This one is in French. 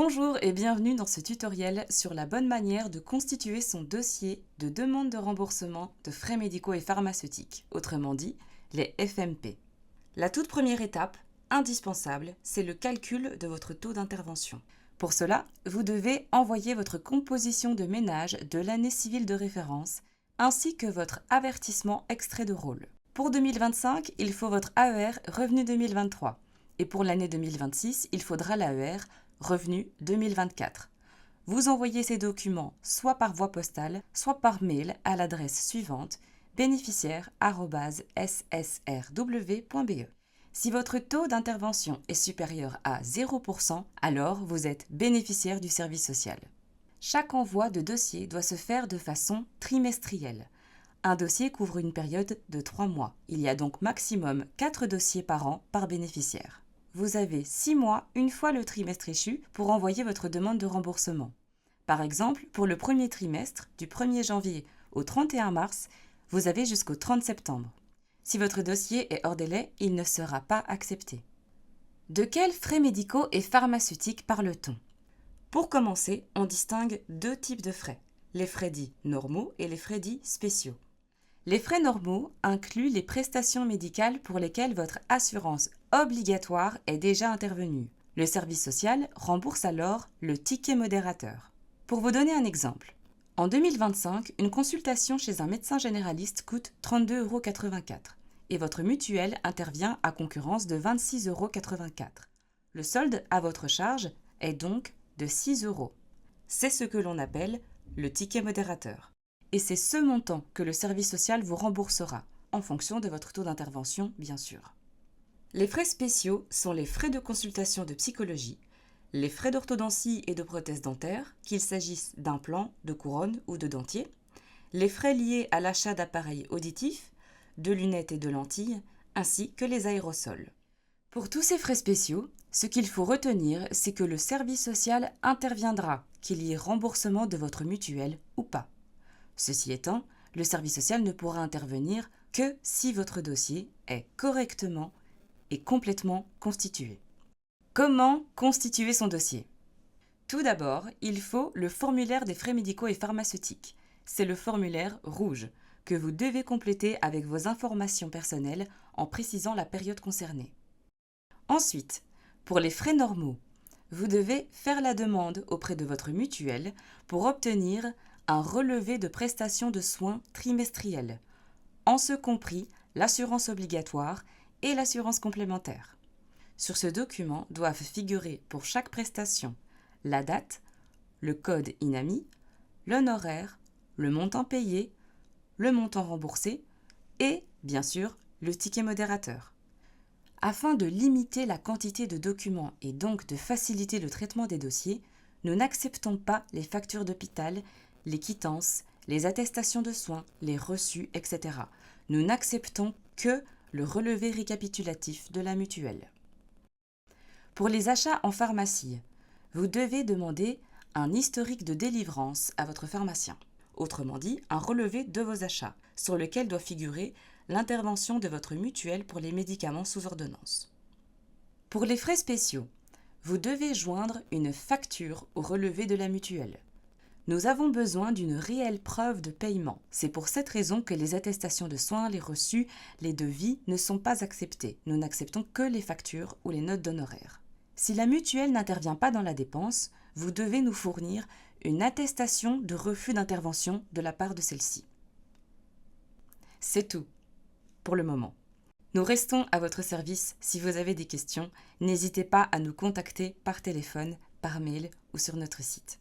Bonjour et bienvenue dans ce tutoriel sur la bonne manière de constituer son dossier de demande de remboursement de frais médicaux et pharmaceutiques, autrement dit les FMP. La toute première étape, indispensable, c'est le calcul de votre taux d'intervention. Pour cela, vous devez envoyer votre composition de ménage de l'année civile de référence ainsi que votre avertissement extrait de rôle. Pour 2025, il faut votre AER Revenu 2023 et pour l'année 2026, il faudra l'AER Revenu 2024. Vous envoyez ces documents soit par voie postale, soit par mail à l'adresse suivante bénéficiaire@ssrw.be. Si votre taux d'intervention est supérieur à 0%, alors vous êtes bénéficiaire du service social. Chaque envoi de dossier doit se faire de façon trimestrielle. Un dossier couvre une période de 3 mois. Il y a donc maximum 4 dossiers par an par bénéficiaire. Vous avez 6 mois une fois le trimestre échu pour envoyer votre demande de remboursement. Par exemple, pour le premier trimestre, du 1er janvier au 31 mars, vous avez jusqu'au 30 septembre. Si votre dossier est hors délai, il ne sera pas accepté. De quels frais médicaux et pharmaceutiques parle-t-on ? Pour commencer, on distingue 2 types de frais, les frais dits normaux et les frais dits spéciaux. Les frais normaux incluent les prestations médicales pour lesquelles votre assurance obligatoire est déjà intervenue. Le service social rembourse alors le ticket modérateur. Pour vous donner un exemple, en 2025, une consultation chez un médecin généraliste coûte 32,84 € et votre mutuelle intervient à concurrence de 26,84 €. Le solde à votre charge est donc de 6 €. C'est ce que l'on appelle le ticket modérateur. Et c'est ce montant que le service social vous remboursera, en fonction de votre taux d'intervention, bien sûr. Les frais spéciaux sont les frais de consultation de psychologie, les frais d'orthodontie et de prothèse dentaire, qu'il s'agisse d'implants, de couronnes ou de dentiers, les frais liés à l'achat d'appareils auditifs, de lunettes et de lentilles, ainsi que les aérosols. Pour tous ces frais spéciaux, ce qu'il faut retenir, c'est que le service social interviendra, qu'il y ait remboursement de votre mutuelle ou pas. Ceci étant, le service social ne pourra intervenir que si votre dossier est correctement et complètement constitué. Comment constituer son dossier ? Tout d'abord, il faut le formulaire des frais médicaux et pharmaceutiques. C'est le formulaire rouge que vous devez compléter avec vos informations personnelles en précisant la période concernée. Ensuite, pour les frais normaux, vous devez faire la demande auprès de votre mutuelle pour obtenir un relevé de prestations de soins trimestriels, en ce compris l'assurance obligatoire et l'assurance complémentaire. Sur ce document doivent figurer pour chaque prestation la date, le code INAMI, l'honoraire, le montant payé, le montant remboursé et, bien sûr, le ticket modérateur. Afin de limiter la quantité de documents et donc de faciliter le traitement des dossiers, nous n'acceptons pas les factures d'hôpital, les quittances, les attestations de soins, les reçus, etc. Nous n'acceptons que le relevé récapitulatif de la mutuelle. Pour les achats en pharmacie, vous devez demander un historique de délivrance à votre pharmacien. Autrement dit, un relevé de vos achats, sur lequel doit figurer l'intervention de votre mutuelle pour les médicaments sous ordonnance. Pour les frais spéciaux, vous devez joindre une facture au relevé de la mutuelle. Nous avons besoin d'une réelle preuve de paiement. C'est pour cette raison que les attestations de soins, les reçus, les devis ne sont pas acceptés. Nous n'acceptons que les factures ou les notes d'honoraires. Si la mutuelle n'intervient pas dans la dépense, vous devez nous fournir une attestation de refus d'intervention de la part de celle-ci. C'est tout pour le moment. Nous restons à votre service si vous avez des questions. N'hésitez pas à nous contacter par téléphone, par mail ou sur notre site.